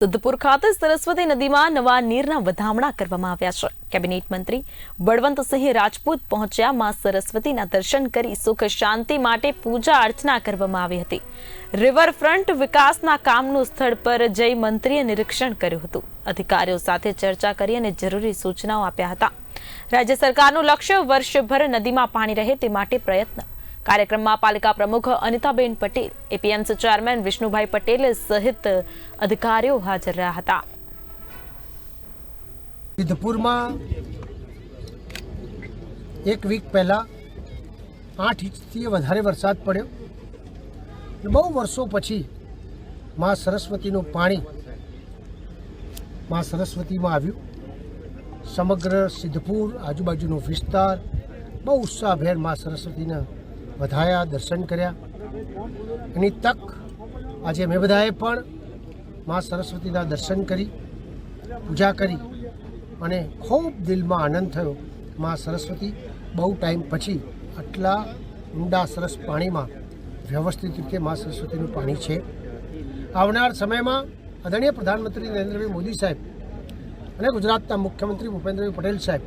સિદ્ધપુર ખાતે સરસ્વતી નદીમાં નવા નીરના વધામણા કરવામાં આવ્યા છે। કેબિનેટ મંત્રી બળવંતસિંહ રાજપૂત પહોંચ્યા માં સરસ્વતીના દર્શન કરી સુખ શાંતિ માટે પૂજા અર્ચના કરવામાં આવી હતી। રિવરફ્રન્ટ વિકાસના કામનું સ્થળ પર જઈ મંત્રીએ નિરીક્ષણ કર્યું હતું। અધિકારીઓ સાથે ચર્ચા કરી અને જરૂરી સૂચનાઓ આપ્યા હતા। રાજ્ય સરકારનું લક્ષ્ય વર્ષભર નદીમાં પાણી રહે તે માટે પ્રયત્ન। कार्यक्रम में पालिका प्रमुख अनिताबेन पटेल, एपीएमसी चेरमेन विष्णुभाई पटेल सहित अधिकारीओ हाजर रह्या हता। सिद्धपुर में एक वीक पहला 8 इंचथी वधारे वरसाद पड्यो। बहु वर्षों पछी मां सरस्वतीनुं पाणी मां सरस्वती में आव्युं। समग्र सिद्धपुर आजूबाजूनो विस्तार बहु उत्साहभेर मां सरस्वतीना વધાયા, દર્શન કર્યા। એની તક આજે અમે બધાએ પણ માં સરસ્વતીના દર્શન કરી, પૂજા કરી અને ખૂબ દિલમાં આનંદ થયો। માં સરસ્વતી બહુ ટાઈમ પછી આટલા ઊંડા સરસ પાણીમાં વ્યવસ્થિત રીતે માં સરસ્વતીનું પાણી છે। આવનાર સમયમાં આદરણીય પ્રધાનમંત્રી નરેન્દ્રભાઈ મોદી સાહેબ અને ગુજરાતના મુખ્યમંત્રી ભૂપેન્દ્રભાઈ પટેલ સાહેબ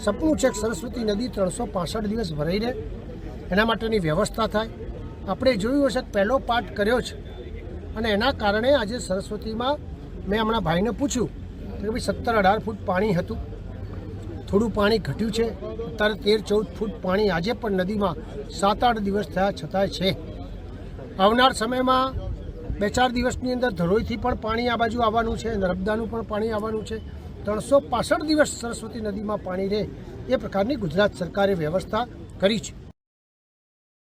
સપનું છે કે સરસ્વતી નદી 365 દિવસ ભરાઈ રહે, એના માટેની વ્યવસ્થા થાય। આપણે જોયું હશે કે પહેલો પાઠ કર્યો છે અને એના કારણે આજે સરસ્વતીમાં મેં હમણાં ભાઈને પૂછ્યું કે ભાઈ 17-18 ફૂટ પાણી હતું, થોડું પાણી ઘટ્યું છે, અત્યારે 13-14 ફૂટ પાણી આજે પણ નદીમાં 7-8 દિવસ થયા છતાંય છે। આવનાર સમયમાં 2-4 દિવસની અંદર ધરોઈથી પણ પાણી આ બાજુ આવવાનું છે, નર્મદાનું પણ પાણી આવવાનું છે। 365 દિવસ સરસ્વતી નદીમાં પાણી રહે એ પ્રકારની ગુજરાત સરકારે વ્યવસ્થા કરી છે।